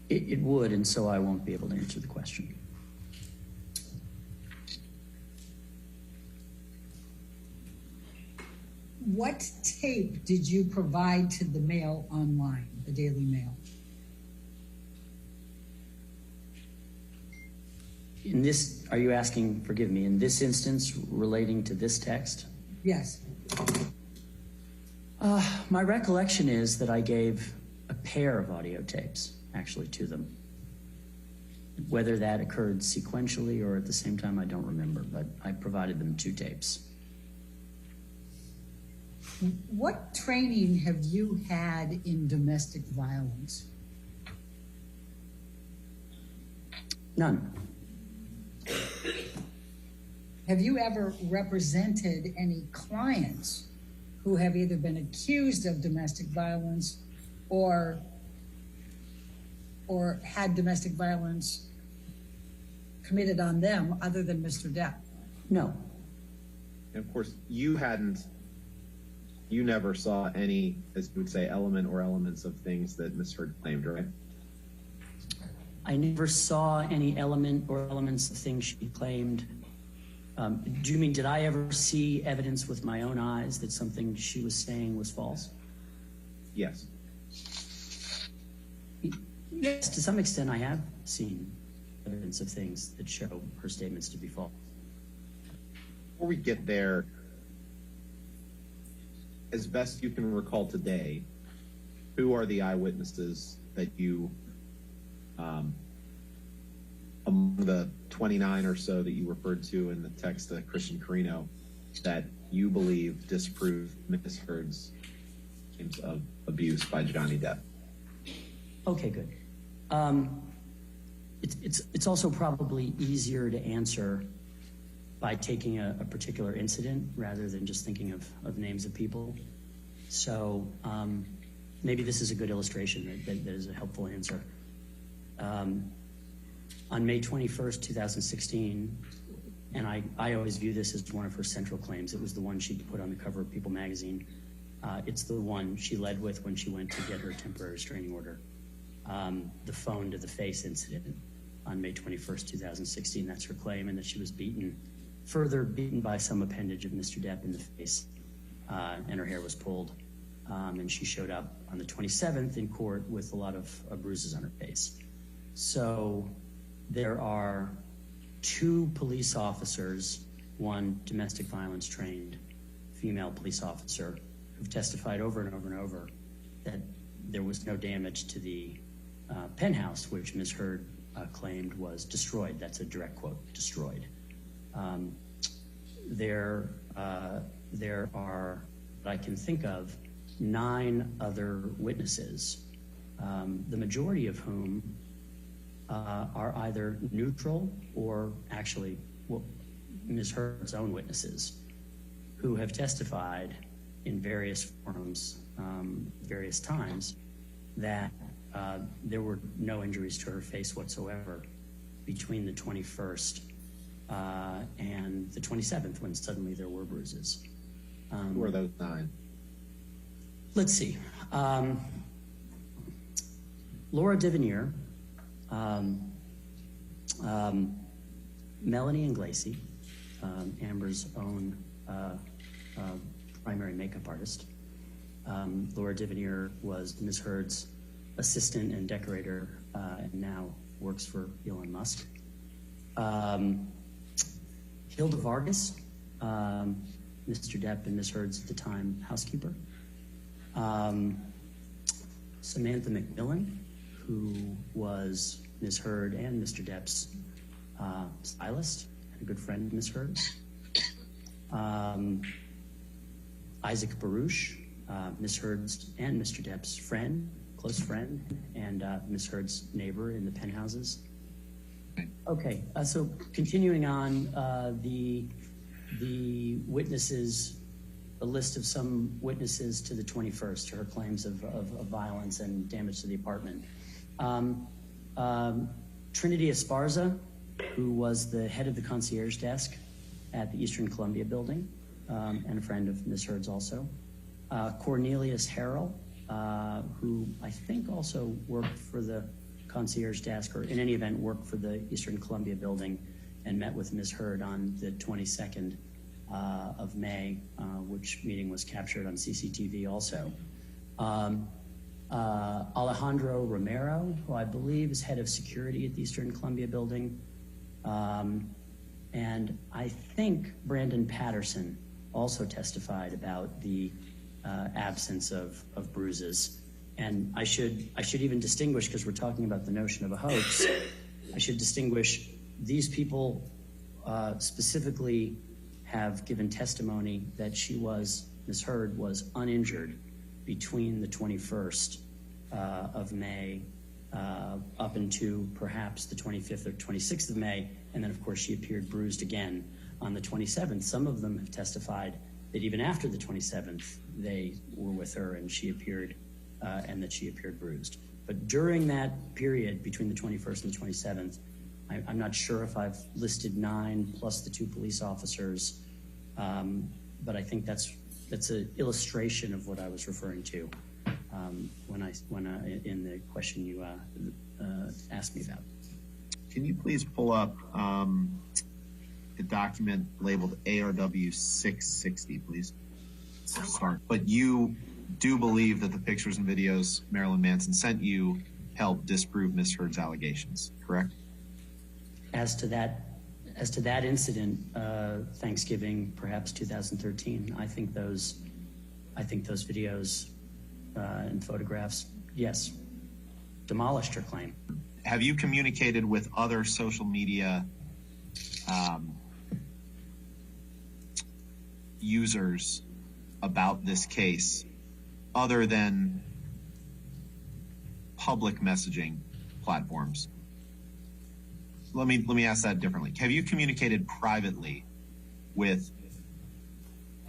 It would, and so I won't be able to answer the question. What tape did you provide to the Mail online, the Daily Mail? In this, are you asking, forgive me, in this instance relating to this text? Yes. My recollection is that I gave a pair of audio tapes, actually, to them. Whether that occurred sequentially or at the same time, I don't remember, but I provided them 2 tapes. What training have you had in domestic violence? None. Have you ever represented any clients who have either been accused of domestic violence or had domestic violence committed on them other than Mr. Depp? No. And of course, you never saw any, as you would say, element or elements of things that Ms. Heard claimed, right? I never saw any element or elements of things she claimed. Do you mean, did I ever see evidence with my own eyes that something she was saying was false? Yes. Yes, to some extent I have seen evidence of things that show her statements to be false. Before we get there, as best you can recall today, who are the eyewitnesses that you, among the 29 or so that you referred to in the text to Christian Carino, that you believe disprove Ms. Heard's claims of abuse by Johnny Depp? Okay, good. It's also probably easier to answer by taking a particular incident rather than just thinking of names of people. So maybe this is a good illustration that is a helpful answer. On May 21st, 2016, and I always view this as one of her central claims. It was the one she put on the cover of People magazine. It's the one she led with when she went to get her temporary restraining order. The phone to the face incident on May 21st, 2016. That's her claim, and that she was further beaten by some appendage of Mr. Depp in the face, and her hair was pulled. And she showed up on the 27th in court with a lot of bruises on her face. So there are 2 police officers, one domestic violence trained female police officer, who've testified over and over and over that there was no damage to the penthouse, which Ms. Heard claimed was destroyed. That's a direct quote, destroyed. There are, that I can think of, 9 other witnesses, the majority of whom are either neutral or actually Ms. Heard's own witnesses, who have testified in various forums, various times, that there were no injuries to her face whatsoever between the 21st and the 27th, when suddenly there were bruises. Who are those 9? Let's see. Laura Divineer, Melanie Inglesi, Amber's own primary makeup artist. Laura Divineer was Ms. Heard's assistant and decorator, and now works for Elon Musk. Hilda Vargas, Mr. Depp and Ms. Heard's at the time housekeeper. Samantha McMillan, who was Ms. Heard and Mr. Depp's stylist and a good friend of Ms. Heard's. Isaac Baruch, Ms. Heard's and Mr. Depp's friend, close friend, and Ms. Heard's neighbor in the penthouses. Okay, so continuing on, the witnesses, a list of some witnesses to the 21st, to her claims of violence and damage to the apartment. Trinity Esparza, who was the head of the concierge desk at the Eastern Columbia building, and a friend of Ms. Heard's also. Cornelius Harrell, who I think also worked for the concierge desk, or in any event worked for the Eastern Columbia building, and met with Ms. Heard on the 22nd of May, which meeting was captured on CCTV also. Alejandro Romero, who I believe is head of security at the Eastern Columbia building, and I think Brandon Patterson also testified about the absence of bruises. And I should even distinguish, because we're talking about the notion of a hoax, I should distinguish these people specifically have given testimony that Ms. Heard was uninjured between the 21st of May up into perhaps the 25th or 26th of May, and then of course she appeared bruised again on the 27th. Some of them have testified that even after the 27th they were with her and she appeared and that she appeared bruised. But during that period between the 21st and the 27th, I'm not sure if I've listed 9 plus the 2 police officers, but I think that's an illustration of what I was referring to when I in the question you asked me about. Can you please pull up the document labeled ARW 660, please? Sorry, but you do believe that the pictures and videos Marilyn Manson sent you helped disprove Ms. Heard's allegations, correct? As to that incident, Thanksgiving, perhaps 2013, I think those videos and photographs, yes, demolished her claim. Have you communicated with other social media users about this case other than public messaging platforms? Let me ask that differently. Have you communicated privately with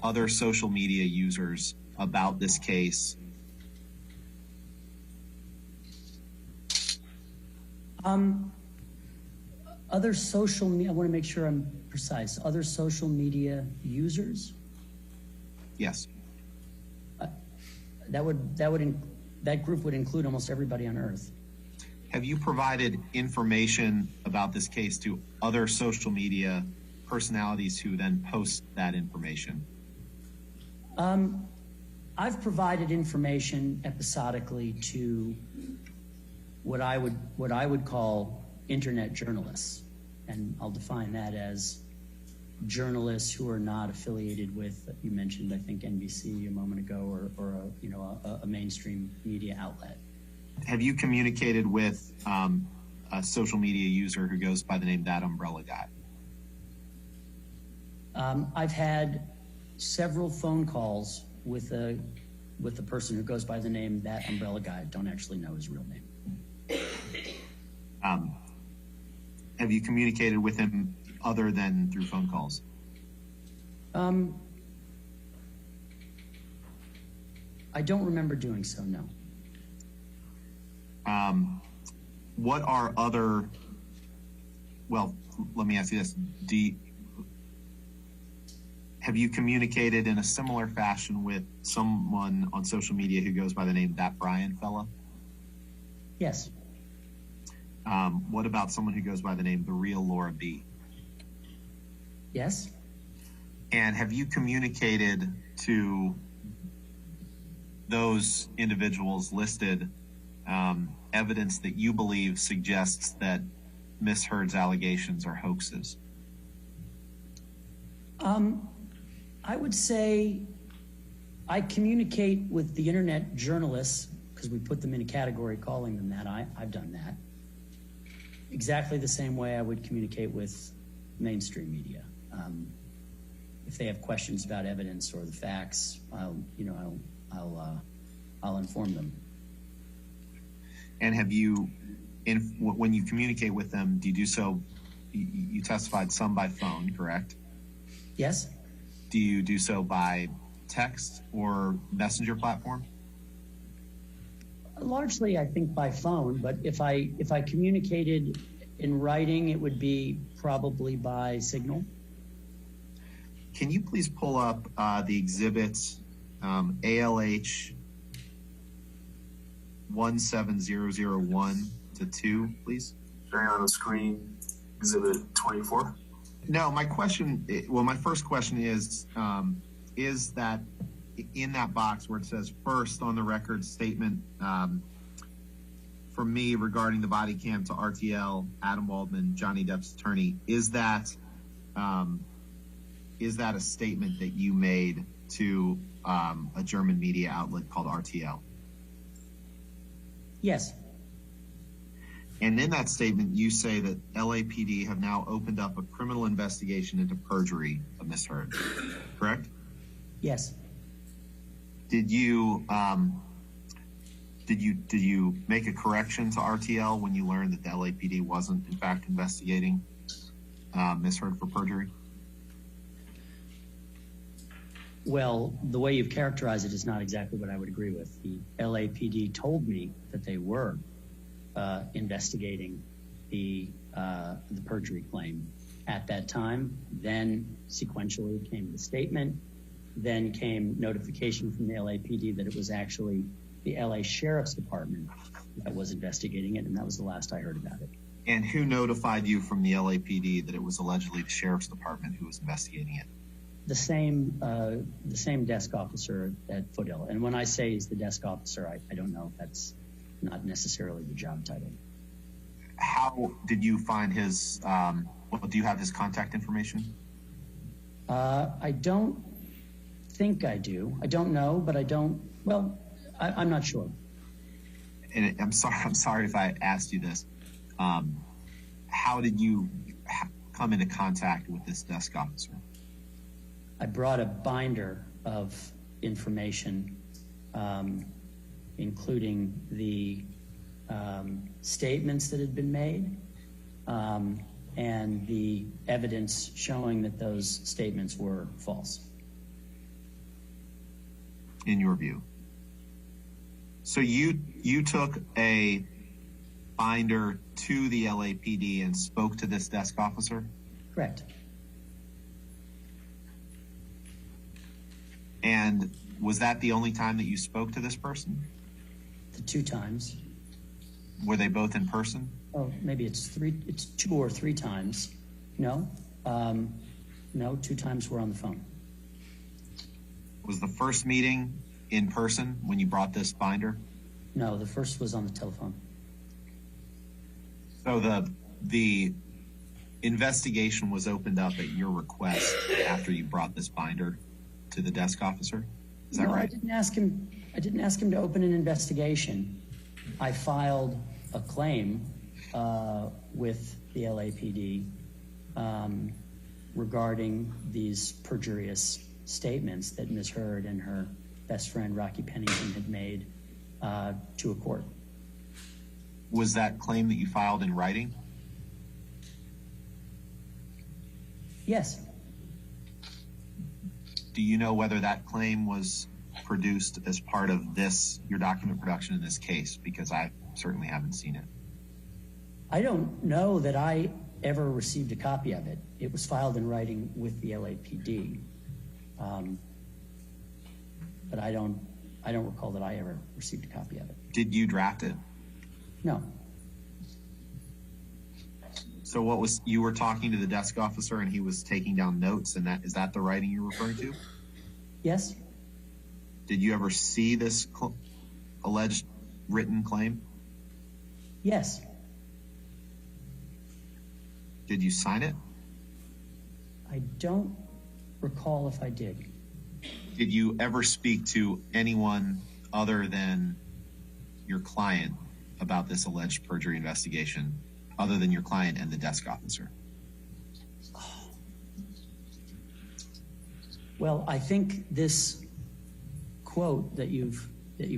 other social media users about this case? Other social media, I want to make sure I'm precise. Other social media users? Yes. That group would include almost everybody on Earth. Have you provided information about this case to other social media personalities who then post that information? I've provided information episodically to what I would call internet journalists, and I'll define that as journalists who are not affiliated with, you mentioned, I think, NBC a moment ago, or a mainstream media outlet. Have you communicated with a social media user who goes by the name That Umbrella Guy? I've had several phone calls with the person who goes by the name That Umbrella Guy. I don't actually know his real name. Have you communicated with him other than through phone calls? I don't remember doing so, no. What are other, well, let me ask you this. Have you communicated in a similar fashion with someone on social media who goes by the name That Brian Fella? Yes. What about someone who goes by the name The Real Laura B? Yes. And have you communicated to those individuals listed evidence that you believe suggests that Ms. Heard's allegations are hoaxes? I would say I communicate with the internet journalists, because we put them in a category calling them that. I've done that. Exactly the same way I would communicate with mainstream media. If they have questions about evidence or the facts, I'll inform them. And have you, when you communicate with them, do you do so? You testified some by phone, correct? Yes. Do you do so by text or messenger platform? Largely, I think by phone, but if I communicated in writing, it would be probably by signal. Can you please pull up the exhibits ALH 17001 to 2, please? Showing on the screen, Exhibit 24. No, my first question is that in that box where it says first on the record statement from me regarding the body cam to RTL, Adam Waldman, Johnny Depp's attorney, is that a statement that you made to a German media outlet called RTL? Yes. And in that statement, you say that LAPD have now opened up a criminal investigation into perjury of Ms. Heard, correct? Yes. Did you make a correction to RTL when you learned that the LAPD wasn't in fact investigating Ms. Heard for perjury? Well, the way you've characterized it is not exactly what I would agree with. The LAPD told me that they were investigating the perjury claim at that time. Then sequentially came the statement. Then came notification from the LAPD that it was actually the LA Sheriff's Department that was investigating it, and that was the last I heard about it. And who notified you from the LAPD that it was allegedly the Sheriff's Department who was investigating it? The same desk officer at Foothill. And when I say he's the desk officer, I don't know if that's not necessarily the job title. How did you find his, do you have his contact information? I don't think I do. I don't know, but I don't, well, I'm not sure. And I'm sorry if I asked you this. How did you come into contact with this desk officer? I brought a binder of information, including the statements that had been made and the evidence showing that those statements were false. In your view? So you took a binder to the LAPD and spoke to this desk officer? Correct. And was that the only time that you spoke to this person? The 2 times. Were they both in person? Oh, maybe it's 2 or 3 times. No, 2 times we're on the phone. Was the first meeting in person when you brought this binder? No, the first was on the telephone. So the investigation was opened up at your request after you brought this binder to the desk officer? Is that right? I didn't ask him to open an investigation. I filed a claim with the LAPD regarding these perjurious statements that Ms. Heard and her best friend Rocky Pennington had made to a court. Was that claim that you filed in writing? Yes. Do you know whether that claim was produced as part of your document production in this case? Because I certainly haven't seen it. I don't know that I ever received a copy of it. It was filed in writing with the LAPD. But I don't recall that I ever received a copy of it. Did you draft it? No. So you were talking to the desk officer and he was taking down notes, and is that the writing you're referring to? Yes. Did you ever see this alleged written claim? Yes. Did you sign it? I don't recall if I did. Did you ever speak to anyone other than your client about this alleged perjury investigation, other than your client and the desk officer? Well, I think this quote that you've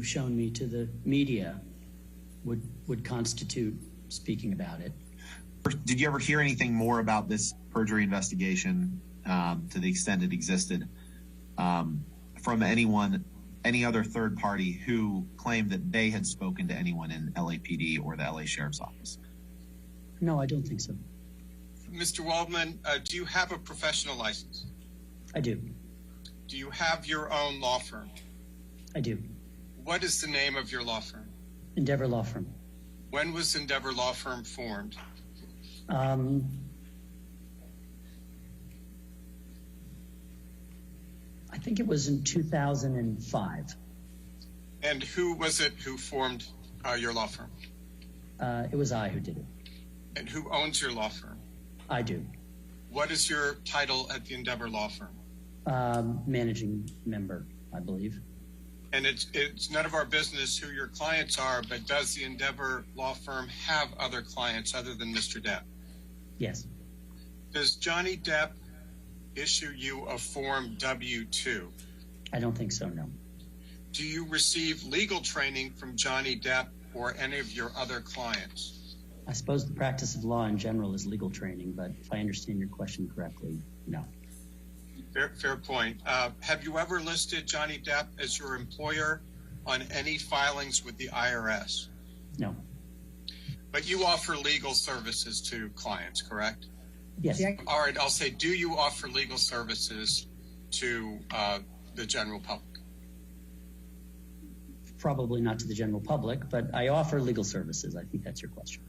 shown me to the media would constitute speaking about it. Did you ever hear anything more about this perjury investigation, to the extent it existed, from any other third party who claimed that they had spoken to anyone in LAPD or the LA Sheriff's Office? No, I don't think so. Mr. Waldman, do you have a professional license? I do. Do you have your own law firm? I do. What is the name of your law firm? Endeavor Law Firm. When was Endeavor Law Firm formed? I think it was in 2005. And who was it who formed your law firm? It was I who did it. And who owns your law firm? I do. What is your title at the Endeavor Law Firm? Managing member, I believe. And it's none of our business who your clients are, but does the Endeavor Law Firm have other clients other than Mr. Depp? Yes. Does Johnny Depp issue you a Form W-2? I don't think so, no. Do you receive legal training from Johnny Depp or any of your other clients? I suppose the practice of law in general is legal training, but if I understand your question correctly, no. Fair point. Have you ever listed Johnny Depp as your employer on any filings with the IRS? No. But you offer legal services to clients, correct? Yes. Yeah. All right, I'll say, do you offer legal services to the general public? Probably not to the general public, but I offer legal services. I think that's your question.